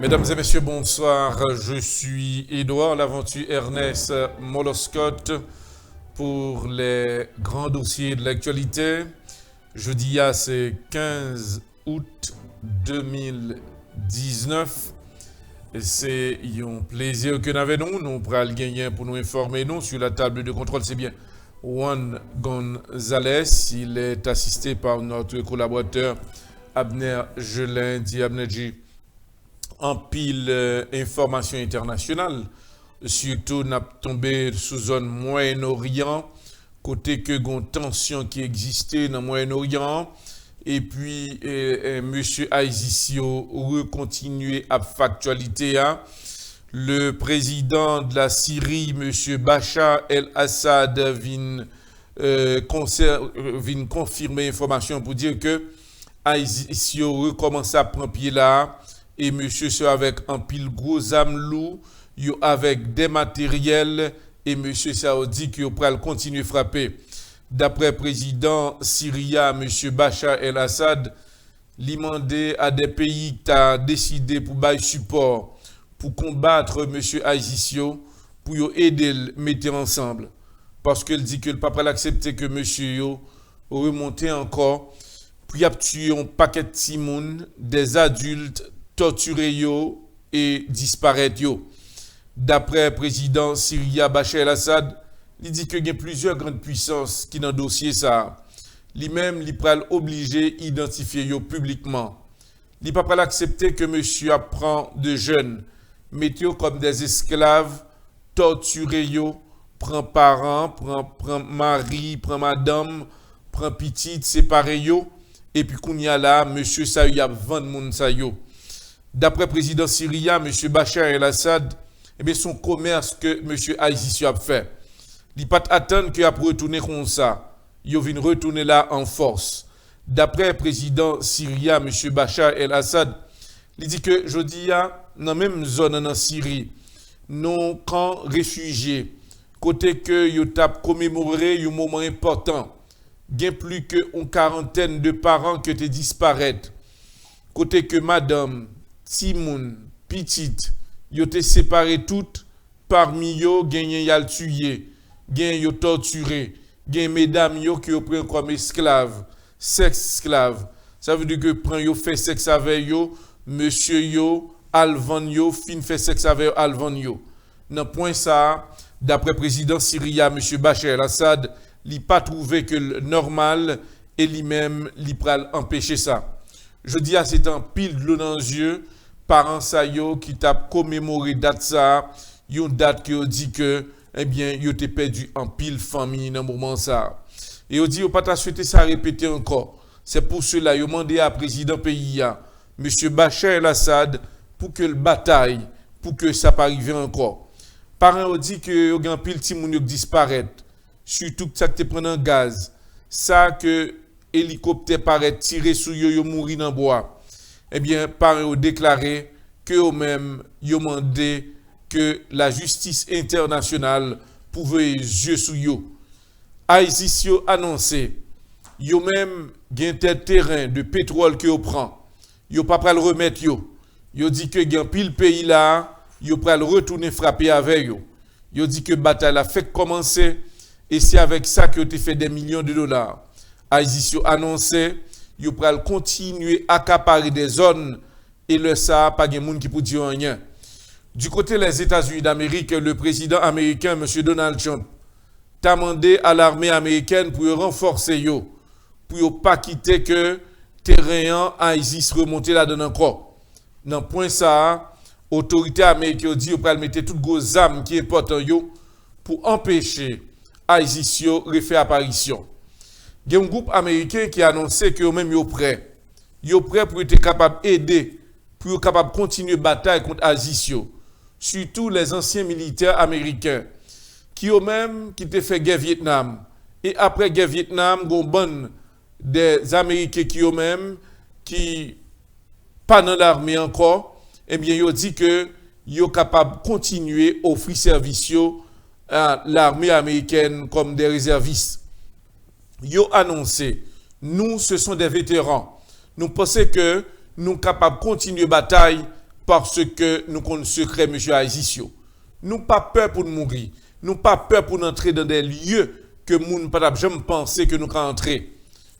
Mesdames et messieurs, bonsoir. Je suis Édouard Laventure Ernest Moloscott pour les grands dossiers de l'actualité. Jeudi, c'est 15 août 2019. C'est un plaisir que nous avons. Nous pourrons gagner pour nous informer nous sur la table de contrôle. C'est bien Juan Gonzalez. Il est assisté par notre collaborateur Abner Gelin, dit Abnerji. En pile information internationale, surtout n'a tombé sous zone Moyen-Orient, côté que gon tension qui existait dans Moyen-Orient, et puis monsieur Aizisio continuer à factualité. Le président de la Syrie, monsieur Bachar el-Assad, vient confirmer l'information pour dire que Aizisio recommence à prendre pied là. Et monsieur c'est avec un pile gros âme lourd, avec des matériels, et monsieur ça dit qu'il va continuer à frapper. D'après le président syrien, monsieur Bachar el-Assad, il demandé à des pays qui ont décidé pour bailler support, pour combattre monsieur Aizisio, pour aider le mettre ensemble. Parce qu'il dit que le papa l'accepter que monsieur remonter encore, pour y tuer un paquet de timoun, des adultes, torturer yo et disparaître yo. D'après le président syrien Bachar el-Assad, il dit que y a plusieurs grandes puissances qui dans le dossier ça. Lui-même, il pral obligé d'identifier yo publiquement. Il pas pas accepter que monsieur apprend de jeunes, mettez comme des esclaves, torturer yo, prend parents, prend mari, prend madame, prend petite, séparer yo, et puis qu'on y a là, monsieur ça y a 20 moun ça yo. D'après le président syrien, M. Bachar el-Assad, son commerce que M. Aizisio a fait. Il n'a pas attendre qu'il a retourner comme ça. Il vient retourner là en force. D'après le président syrien, M. Bachar el-Assad, il dit que je dis dans la même zone en Syrie, nos camps réfugiés, côté que ils ont commémoré un moment important, il y a plus qu'une quarantaine de parents qui ont disparu. Côté que madame, Timoun, petite, yo te séparé toutes, parmi yo, genyen yal tué, gen yo torturé, gen mesdames yo qui yo pren comme esclaves, sexe esclave. Ça veut dire que prend yo fait sexe avec yo, monsieur yo, alvan yo, fin fait sexe avec alvan yo. Dans point ça, d'après le président syrien, monsieur Bachar el-Assad, il pas trouvé que le normal et lui-même, il pral empêcher ça. Je dis à c'est un pile de l'eau dans les yeux, parents sa yo qui t'a commémoré date ça, une date qui a dit que, eh bien, yo t'ai perdu en pile famille dans moment ça. Et on dit, yo pas t'a souhaité ça répéter encore. C'est pour cela, yo demandé à président pays, monsieur Bachar el-Assad, pour que le bataille, pour que ça pas arrive encore. Parents ont dit que yo gan pile ti moun yo disparaît, surtout que ça te prend un gaz. Ça que hélicoptère paraît tirer sur yo mourir dans bois. Eh bien, parents ont déclaré que eux-mêmes ont demandé que la justice internationale pouvait yeux sur yo. Aizisio annoncé, yo même gen terrain de pétrole que yo prend. Yo pas pral remettre yo. Yo dit que gen pile pays là, yo pral retourner frapper avec yo. Yo dit que bataille a fait commencer et c'est avec ça que yo fait des millions de dollars. Aizisio annoncé, yo pral continuer à accaparer des zones et le ça pas de monde qui peut dire rien. Du côté des États-Unis d'Amérique, le président américain M. Donald Trump t'a demandé à l'armée américaine pour renforcer yo, pour pas quitter que terrain ISIS remonter là-dedans encore. Dans point ça, autorité américaine dit yo pral mettre toutes gros armes qui important yo pour empêcher ISIS yo refaire apparition. Il y a un groupe américain qui a annoncé que eux-mêmes sont prêts. Ils sont prêts pour être capables d'aider, pour être capables de continuer la bataille contre Aizisio. Surtout les anciens militaires américains qui eux-mêmes qui ont fait guerre Vietnam. Et après guerre Vietnam, il y a bon des Américains qui eux-mêmes, qui pas dans l'armée encore, eh bien, ils ont dit que ils sont capables de continuer à offrir service à l'armée américaine comme des réservistes. Yo annoncé, nous, ce sont des vétérans. Nous pensons que nous sommes capables de continuer la bataille parce que nous connaissons secret monsieur Aïsisio. Nous pas peur pour nous mourir. Nous pas peur pour entrer dans des lieux que nous pas jamais pensé que nous allons entrer.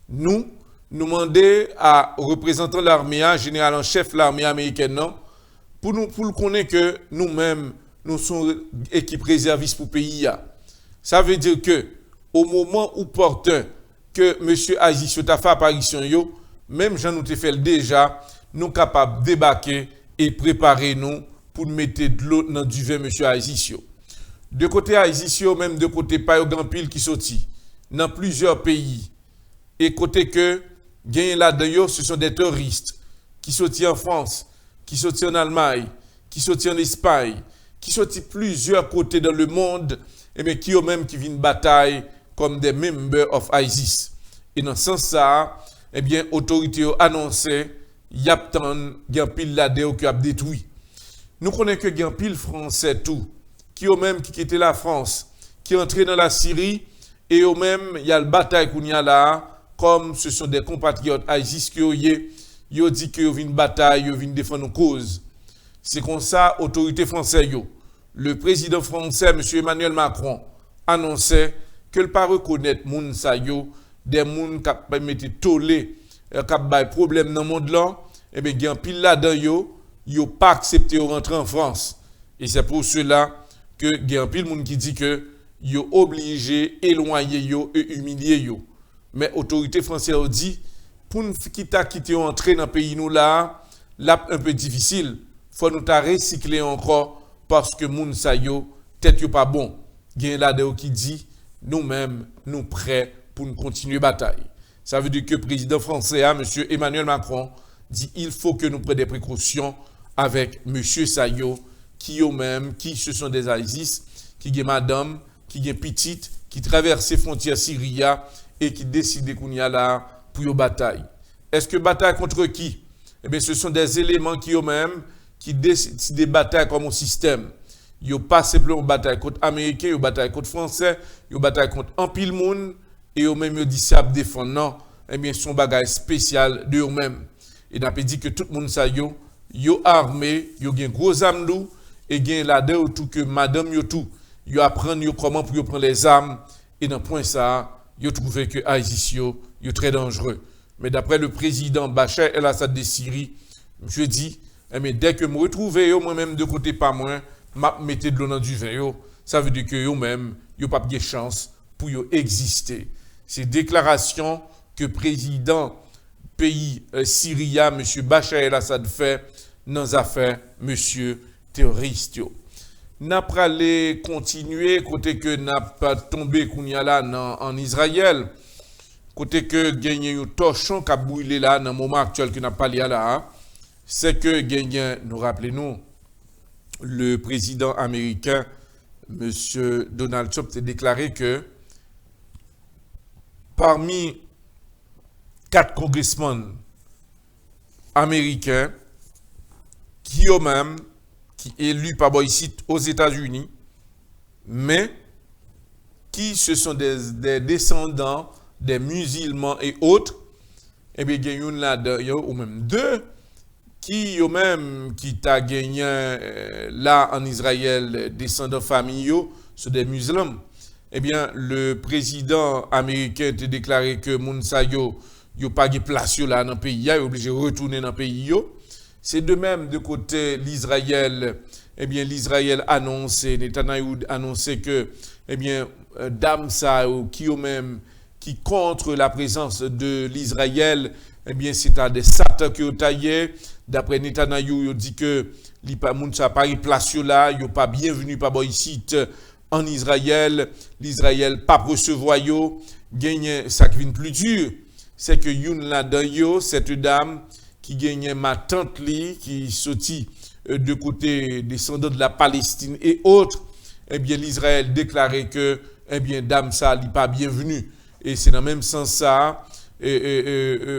Nous demander à représentant l'armée, général en chef de l'armée américaine, non, pour le connaître que nous-mêmes, nous sommes équipe réserviste pour le pays. Ça veut dire que, au moment où opportun que M. Aïsisio a fait apparition, même Jean nous fait déjà, nous sommes capables de débarquer et préparer nous pour mettre de l'eau dans du vin M. Aïsisio. De côté Aïsisio, même de côté Payo Gampil qui sorti dans plusieurs pays. Et côté que, gagne là-dedans, ce sont des terroristes qui sortent en France, qui sortent en Allemagne, qui sortent en Espagne, qui sortent plusieurs côtés dans le monde, et bien qui ont même qui viennent bataille comme des members of ISIS. Et dans ce sens-là, eh bien, autorités ont annoncé, il y a pile là-dedans qui a détruit. Nous connaissons que il y a pile français tout, qui ont même qui quitté la France, qui entré dans la Syrie, et eux même, il y a le bataille qu'on y a là, comme ce sont des compatriotes ISIS qui ont dit qu'ils viennent bataille, ils viennent défendre nos causes. C'est comme ça, autorité française, le président français, M. Emmanuel Macron, annonçait que ne pas reconnaître moun sa yo, des moun qui ont mis tolé, qui ont problème dans le monde là, et bien, il y a un pile là-dedans, ils n'ont pas accepté de rentrer en France. Et c'est pour cela que il y a un pile moun qui dit que ils ont obligé, éloigné yo et humilié yo. Mais l'autorité française a dit, pour nous quitter entrer dans le pays nous là, un peu difficile. Il faut nous recycler encore parce que moun sa yo, tête yo pas bon. Il y a là qui dit, nous-mêmes, nous prêts pour nous continuer la bataille. Ça veut dire que le président français, M. Emmanuel Macron, dit il faut que nous prenions des précautions avec M. Sayo, qui eux-mêmes, qui ce sont des ISIS, qui est madame, qui est petite, qui traverse les frontières syriennes et qui décide qu'on y a là pour une bataille. Est-ce que bataille contre qui? Eh bien, ce sont des éléments qui eux-mêmes qui décident des batailles comme un système. Ils n'ont pas simplement une bataille contre Américains, une bataille contre Français, une bataille contre un pile monde, et eux-mêmes ils disent à défendre. Non, eh bien, son bagage spécial de eux-mêmes. Et on a dit que tout le monde ça yo armé, yo gen gros armes lourd, et gen là-dedans tout que madame yo tout, yo apprendre comment pour prendre les armes, et dans point ça, yo trouvé que ISIS yo très dangereux. Mais d'après le président Bachar el-Assad de Syrie, je dis, mais dès que je me retrouve moi-même de côté pas moins, m'a mettez de l'eau dans du vin, ça veut dire que yo-même, yo pas de chance pour yo exister. C'est déclaration que le président pays syrien, M. Bachar el-Assad fait dans les affaires M. terroriste. N'a pas allé continuer côté que n'a pas tombé qu'on y a là en Israël. Côté que gagné un torchon qui a brûlé là dans le moment actuel que n'a pas lié là, c'est que gagné, nous rappelons, le président américain, M. Donald Trump, a déclaré que parmi 4 congressmen américains qui eux-mêmes, qui élus par ici aux États-Unis, mais qui ce sont des descendants des musulmans et autres, et bien il y a une là-dedans, ou même 2 qui eux-mêmes qui t'a gagné là en Israël descendants familiaux sont des musulmans. Eh bien le président américain a déclaré que Mounsayo yo pas de place là dans le pays, il est obligé de retourner dans le pays. C'est de même de côté l'Israël, eh bien l'Israël annoncé, Netanyahu annoncé que eh bien Damsa qui eux même qui contre la présence de l'Israël, eh bien c'est à des satans qui ont taillé. D'après Netanyahu, il dit que Mounsa pas de place là, il pas bienvenu par ici en Israël, l'Israël pas recevoir yo, gagne ça qui vient plus dur. C'est que youn là-dedans, cette dame qui gagnait ma tante li, qui sortit de côté descendant de la Palestine et autres, eh bien l'Israël déclarait que eh bien dame ça n'est pas bienvenue. Et c'est dans le même sens ça,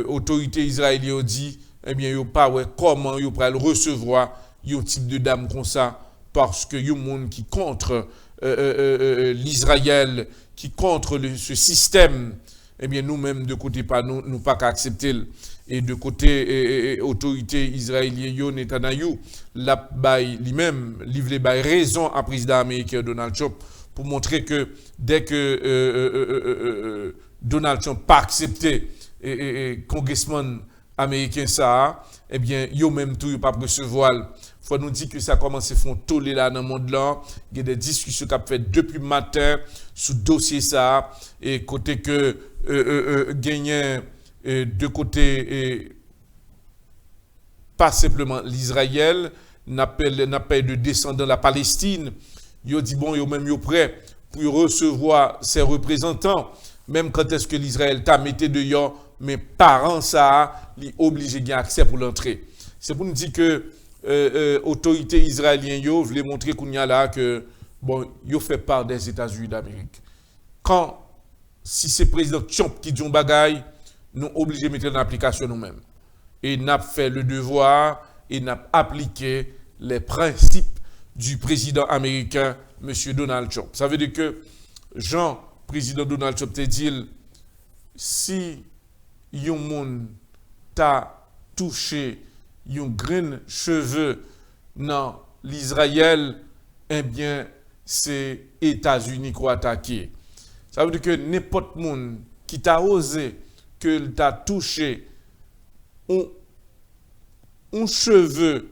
autorité israélienne dit eh bien yo pas ouais comment yo pourra le recevoir yo type de dame comme ça parce que yo monde qui contre l'Israël, qui contre ce système eh bien nous-mêmes de côté pas nous pas qu'à accepter. Et de côté autorité israélienne Netanyahu, la bail lui-même livre les bail raison à président américain Donald Trump pour montrer que dès que Donald Trump pas accepté congressman américain ça, eh bien yo même tout pas recevoir. Faut nous dire que ça commence à faire toller là dans le monde là, il y a des discussions qu'a fait depuis le matin sur dossier ça et côté que gagné de côté pas simplement l'Israël n'a pas de descendants de la Palestine, yo dit bon yo même yo prêt pour recevoir ses représentants même quand est-ce que l'Israël t'a metté dehors mais parents ça li obligé gain accès pour l'entrée. C'est pour nous dire que autorité israélienne yo voulait montrer qu'on y a là que bon yo fait part des États-Unis d'Amérique. Quand si c'est président Trump qui dit un bagaille, nous obligés de mettre en application nous-mêmes. Et n'a fait le devoir et n'a appliqué les principes du président américain M. Donald Trump. Ça veut dire que Jean président Donald Trump te dit si yon moun t'a touché yon grain cheveux dans l'Israël, eh bien, c'est États-Unis qui ont attaqué. Ça veut dire que n'importe monde qui t'a osé, que t'a touché un cheveu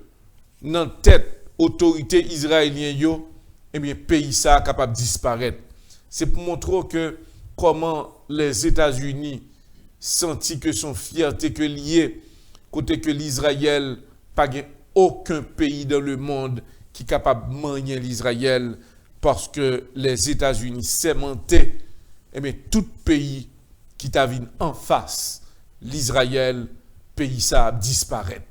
dans la tête autorité israélienne, yo, eh bien, pays ça capable de disparaître. C'est pour montrer que comment les États-Unis senti que son fierté que lié côté que l'Israël pas aucun pays dans le monde qui est capable de manier l'Israël parce que les États-Unis sémenté et bien tout pays qui t'a vu en face l'Israël pays ça disparaît.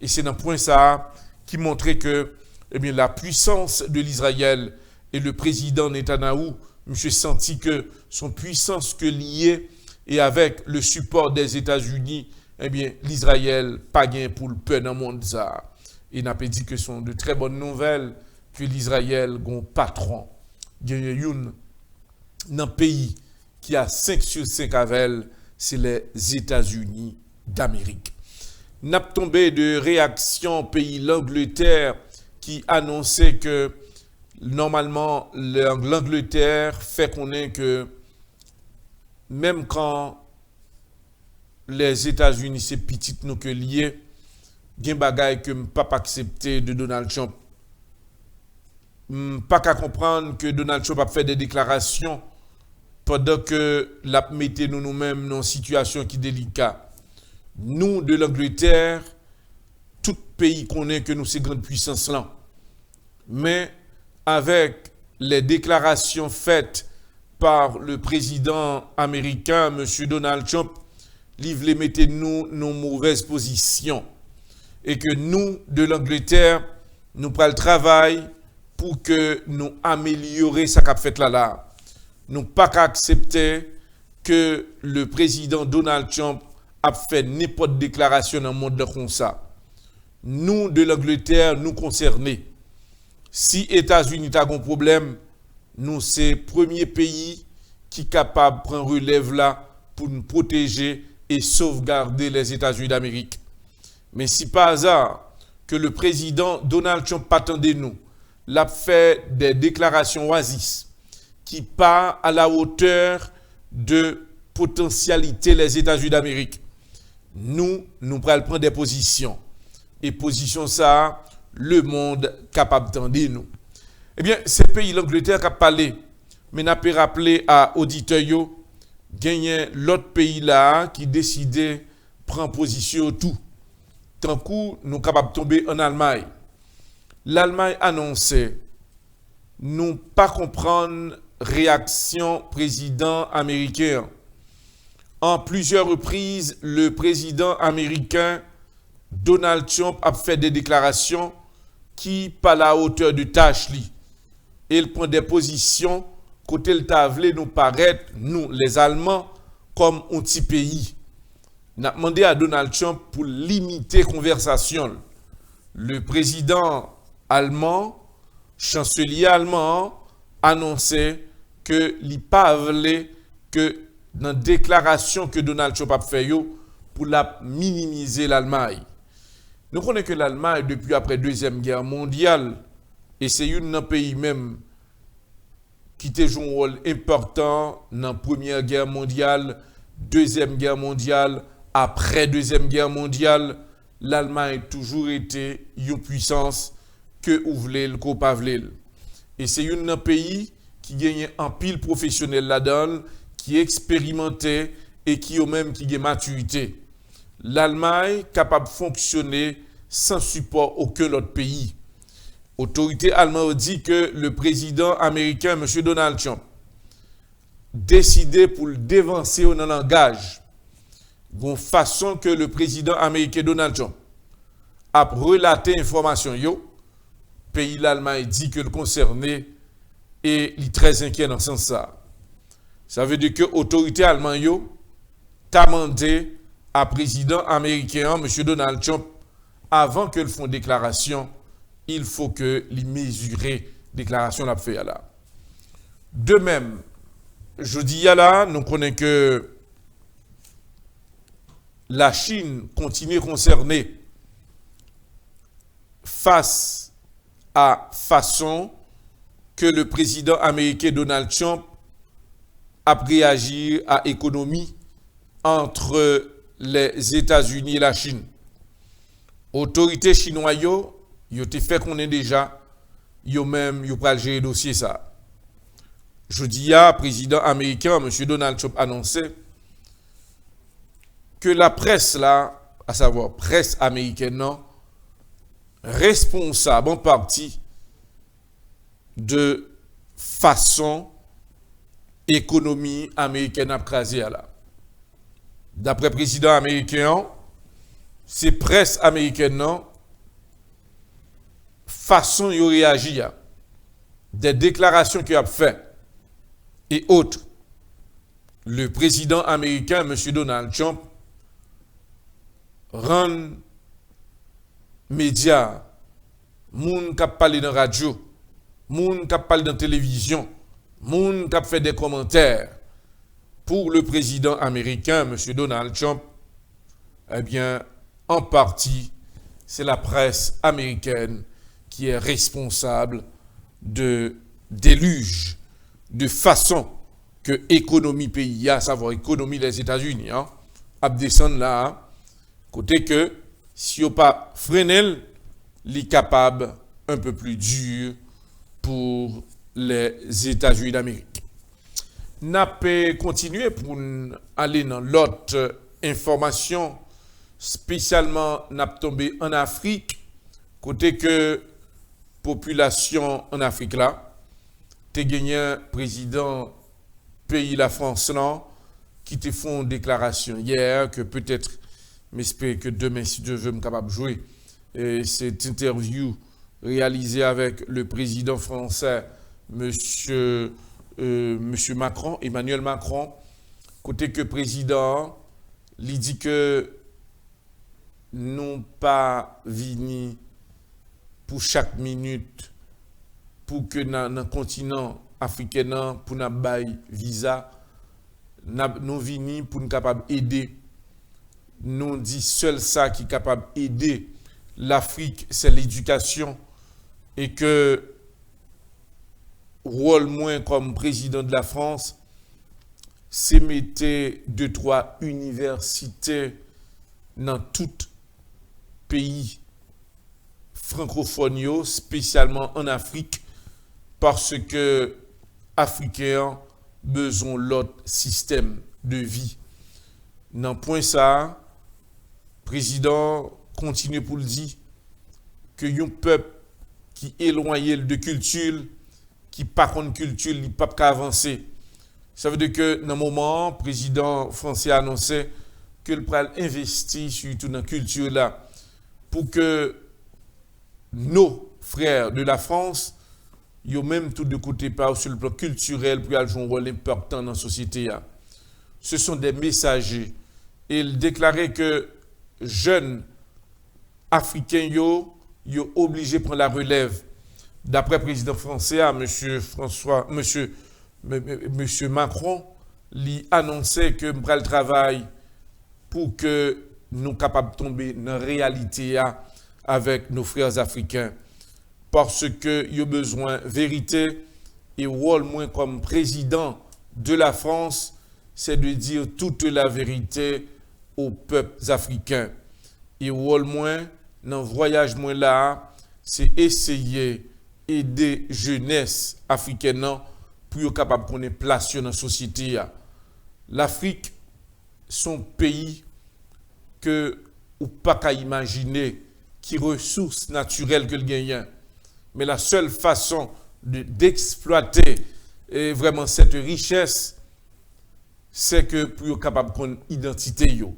Et c'est un point ça qui montrait que eh bien la puissance de l'Israël et le président Netanyahou monsieur senti que son puissance que liée et avec le support des États-Unis, eh bien, l'Israël pas gain pour le peu dans le monde ça. Il n'a pas dit que ce sont de très bonnes nouvelles que l'Israël a un patron. Il y a un pays qui a 5 sur 5 avec, c'est les États-Unis d'Amérique. N'a tombé de réaction pays l'Angleterre qui annonçait que normalement l'Angleterre fait connaître que même quand les États-Unis c'est petit nous que lié, gen bagay que pas accepter de Donald Trump. Pas qu'à comprendre que Donald Trump a fait des déclarations pendant que la mettez nous-mêmes dans une situation qui est délicate. Nous de l'Angleterre, tout pays connaît que nous c'est grande puissance là. Mais avec les déclarations faites par le président américain, M. Donald Trump, il voulait mettre nous dans une mauvaise position. Et que nous, de l'Angleterre, nous prenons le travail pour que nous améliorions ce qu'a fait là. Nous pas qu'à accepter que le président Donald Trump a fait n'importe déclaration dans le monde comme ça. Nous, de l'Angleterre, nous concernés. Si les États-Unis ont un problème, nous, c'est le premier pays qui est capable de prendre relève là pour nous protéger et sauvegarder les États-Unis d'Amérique. Mais si par hasard que le président Donald Trump attendait nous, l'a fait des déclarations oasis qui pas à la hauteur de potentialité les États-Unis d'Amérique, nous pourrons prendre des positions. Et position ça, le monde capable d'entendre nous. Eh bien, c'est le pays l'Angleterre qui a parlé, mais n'a pas rappelé à auditeurs yo, gagner l'autre pays là qui décidait prendre position tout. Tant coup, nous capables de tomber en Allemagne. L'Allemagne annonçait, nous pas comprendre réaction président américain. En plusieurs reprises, le président américain Donald Trump a fait des déclarations qui pas la hauteur de tâche li. Il prend des positions côté le tavle nous paraît nous les Allemands comme un petit pays. N'a demandé à Donald Trump pour limiter conversation. Le président allemand, chancelier allemand annonçait que il pas voulait que dans la déclaration que Donald Trump a fait pour la minimiser l'Allemagne. Nous connaissons que l'Allemagne, depuis après la Deuxième Guerre mondiale, et c'est un pays même qui a joué un rôle important dans la Première Guerre mondiale, Deuxième Guerre mondiale, après Deuxième Guerre mondiale, l'Allemagne a toujours été une puissance que ou vle ko pa vle. Et c'est un pays qui gagne un pile professionnel là-dedans, qui expérimenté et qui a même qui a maturité. L'Allemagne capable de fonctionner sans support aucun autre pays. Autorité allemande dit que le président américain, M. Donald Trump, décidé pour le dévancer dans le langage, de façon que le président américain Donald Trump a relaté l'information, le pays l'Allemagne dit que le concerné et il est très inquiet dans ce sens. Ça veut dire que l'autorité allemande a demandé à président américain, M. Donald Trump, avant que le font déclaration, il faut que les mesurer déclaration l'a fait là. De même, je dis là, nous connaissons que la Chine continue concernée face à façon que le président américain Donald Trump a réagi à l'économie entre les États-Unis et la Chine. Autorités chinoises, ils ont fait qu'on est déjà, ils ont même gérer le dossier ça. Je dis à président américain, M. Donald Trump annoncé que la presse là, à savoir presse américaine, non, responsable en partie de façon économie américaine a crasé là. D'après le président américain, c'est presse américaine non façon il réagit des déclarations qu'il a fait et autres. Le président américain M. Donald Trump rend médias, moun qui parlé dans la radio, moun qui parlé dans la télévision, moun qui fait des commentaires pour le président américain, M. Donald Trump, eh bien, en partie, c'est la presse américaine qui est responsable de déluge, de façon que l'économie pays, à savoir l'économie des États-Unis, a descendu là, côté que si on pas freiner, il est capable un peu plus dur pour les États-Unis d'Amérique. N'a pas continuer pour aller dans l'autre information, spécialement n'a tombé en Afrique, côté que population en Afrique là, te gagné un président pays la France là, qui te font une déclaration hier que peut-être m'espère que demain, si Dieu veut, me capable de jouer. Et cette interview réalisée avec le président français, monsieur Macron, Emmanuel Macron, côté que président, il dit que non pas vini pour chaque minute pour que dans le continent africain, pour nous bailler visa, nous vini pour nous capable d'aider. Nous dit seul ça qui est capable d'aider l'Afrique, c'est l'éducation et que rôle moins comme président de la France, c'est mettre 2-3 universités dans tout pays francophone, spécialement en Afrique, parce que Africains besoin l'autre système de vie. Dans point ça, président continue pour le dire que un peuple qui est éloigné de culture, qui par contre culture, il ne peut pas avancer. Ça veut dire que dans le moment, le président français a annoncé qu'il pourrait investir surtout dans la culture là pour que nos frères de la France, ils ont même tout de côté par sur le plan culturel pour jouer un rôle important dans la société. Ce sont des messagers. Et il déclarait que jeunes Africains sont obligés de prendre la relève. D'après le président français, monsieur Macron, li annonçait que m'pral travail pour que nous capables de tomber dans la réalité avec nos frères africains. Parce que y a besoin de vérité et rôle moins comme président de la France, c'est de dire toute la vérité aux peuples africains. Et rôle moins dans le voyage moins là, c'est essayer aider jeunesse africaine pour être capable de connaître place dans la société. L'Afrique, son pays que ou pas qu'à imaginer qui ressources naturelles que le gagne. Mais la seule façon d'exploiter vraiment cette richesse, c'est que pour être capable de connaître l'identité yo.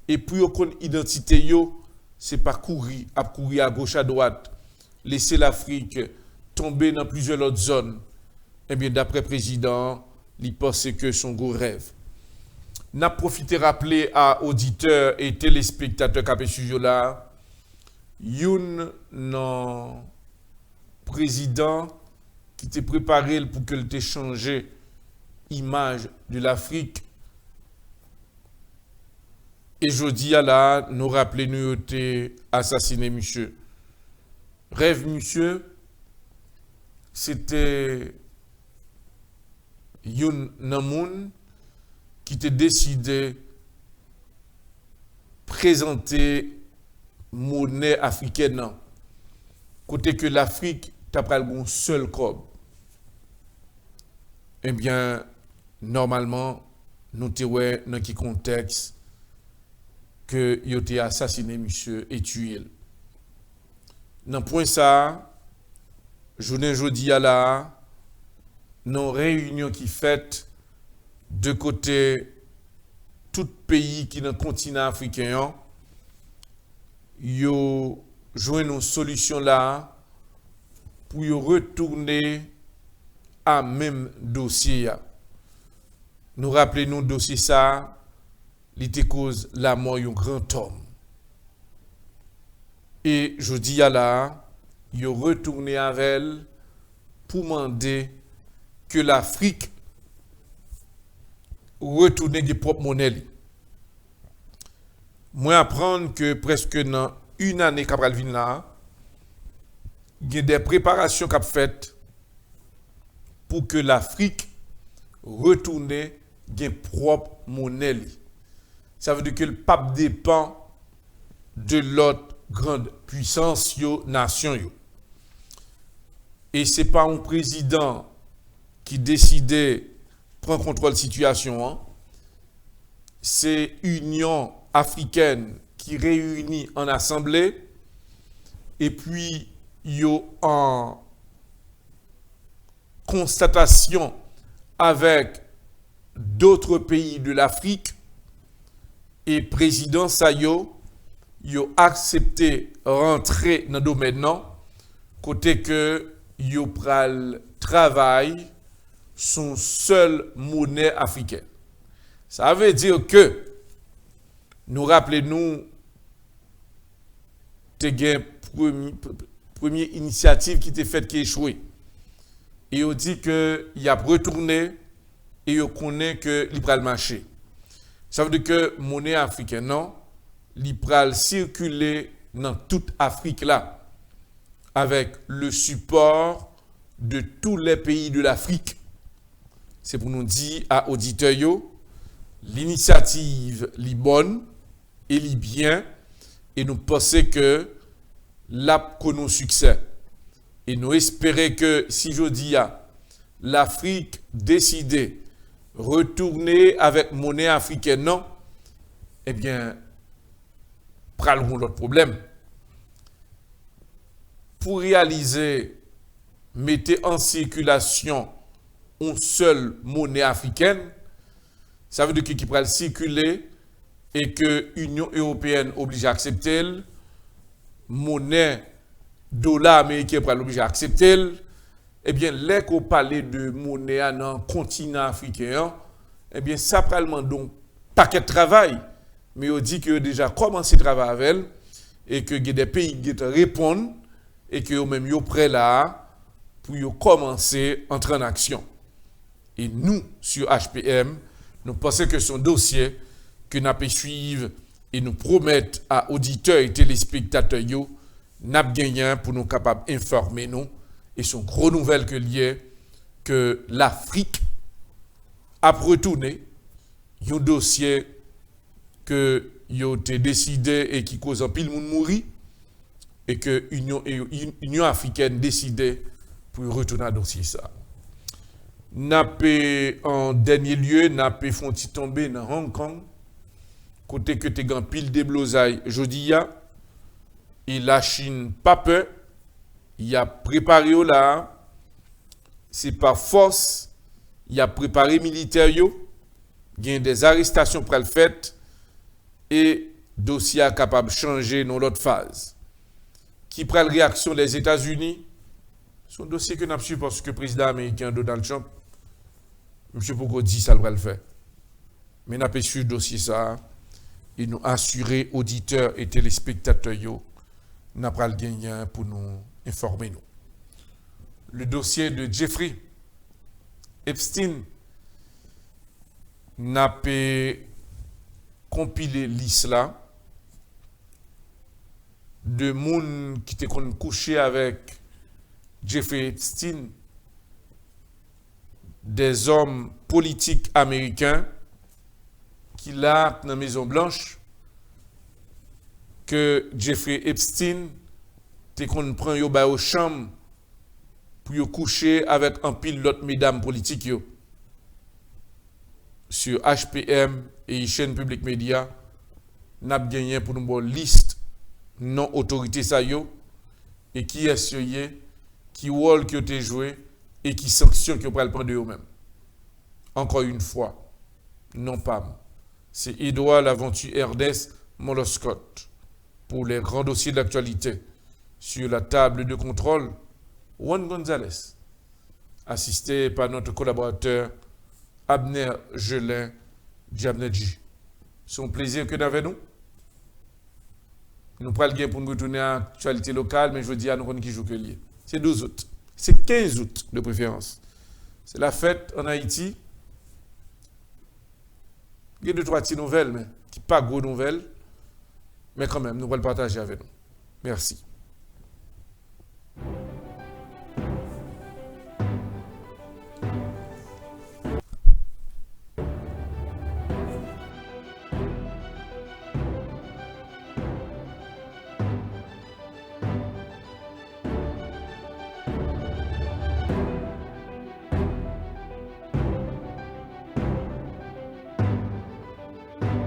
Et pour être connaître l'identité yo, c'est pas courir à gauche à droite, laisser l'Afrique tomber dans plusieurs autres zones. Eh bien, d'après le président, il pense que son gros rêve. N'a profité rappeler à auditeurs et téléspectateurs qui sont là, youn non président qui t'est préparé pour que t'ait changé image de l'Afrique. Et jeudi à là, nous rappeler nous t'ai assassiné monsieur. Rêve monsieur, c'était youn namoun qui t'a décidé présenter monnaie africaine côté que l'Afrique t'a pas le seul corps. Eh bien normalement nous te ouais dans quel contexte que il été assassiné monsieur et tué. Dans point ça journée jeudi à la non réunion qui fait de côté tout pays qui dans le continent africain yo joindre une solution là pour yo retourner à même dossier. Nous rappelons dossier ça, il était cause la mort d'un grand homme. Et je dis à là, yo retourné avec elle pour demander que l'Afrique retourne des propres monnaies. Moi apprendre que presque dans une année qu'après vin là, il y a des préparations qu'a faites pour que l'Afrique retourne des propres monnaies. Ça veut dire que le pape dépend de l'autre grande puissance yo nation yo. Et c'est pas un président qui décidait prendre contrôle de la situation, c'est Union africaine qui réunit en assemblée et puis yo en constatation avec d'autres pays de l'Afrique et président Sayo yo accepté rentrer dans le domaine non côté que yo pral travail son seule monnaie africaine. Ça veut dire que nous rappelons te première initiative qui était faite qui échoué. Et on dit que il a retourné et on connaît que il pral marcher. Ça veut dire que monnaie africaine non, il pral circuler dans toute Afrique là avec le support de tous les pays de l'Afrique. C'est pour nous dire à auditeurs yo, l'initiative li bonne et li bien et nous pensons que l'a connaît succès. Et nous espérons que si je dis l'Afrique décide retourner avec monnaie africaine non, eh bien prendront l'autre problème. Pour réaliser, mettez en circulation une seule monnaie africaine, ça veut dire qu'il pourra circuler et que l'Union européenne oblige à accepter, monnaie dollar américain pourra l'obliger à accepter, eh bien, les qu'on parle de monnaie dans le continent africain, eh bien, ça prend donc paquet de travail, mais on dit que déjà commencé à travailler avec elle et que des pays qui répondent et que même yo prêt là pour commencer à entrer en action. Et nous, sur HPM, Nous pensons que son dossier, que nous pouvons suivre et nous promettre à auditeurs et téléspectateurs, nous avons gagné pour nous capables d'informer nous. Et son gros nouvelle que lié que l'Afrique a retourné un dossier que yo été décidé et qui cause un pile monde mourir et que l'Union africaine décidé pour retourner à dossier ça. Napé en dernier lieu, napé font tomber dans Hong Kong côté que te gan pile de blosaille jodi ya et la Chine pas peur, il a préparé là, c'est par force, il a préparé militaire yo, il y a des arrestations pour le fait et dossier capable de changer dans l'autre phase. Qui prend la réaction des États-Unis? Son dossier que nous avons su parce que le président américain Donald Trump, M. Poko dit ça va le faire. Mais nous avons su le dossier ça et nous assurer auditeurs et téléspectateurs nous avons le gagner pour nous informer nous. Le dossier de Jeffrey Epstein n'a pas compilé l'islam de monde qui était couché avec Jeffrey Epstein, des hommes politiques américains qui là dans la Maison Blanche que Jeffrey Epstein te qu'on prend yo ba aux chambres pour yo coucher avec un pile d'autres mesdames politiques yo. Sur HPM et chaîne publique média n'a gagné pour nous une liste non autorité ça yo et qui est sérieux, qui rôle qui ont joué et qui sanction qui ont prendre de eux-mêmes. Encore une fois, non pas. C'est Edouard Laventure Ernest Moloscott pour les grands dossiers de l'actualité. Sur la table de contrôle, Juan Gonzalez, assisté par notre collaborateur Abner Gelin Djamnedji. C'est un plaisir que nous avons. Nous prenons le gain pour nous retourner à l'actualité locale, mais je dis à nous qui joue que lié. C'est 12 août. C'est 15 août de préférence. C'est la fête en Haïti. Il y a 2-3 petites nouvelles, mais qui pas gros nouvelles. Mais quand même, nous allons le partager avec nous. Merci.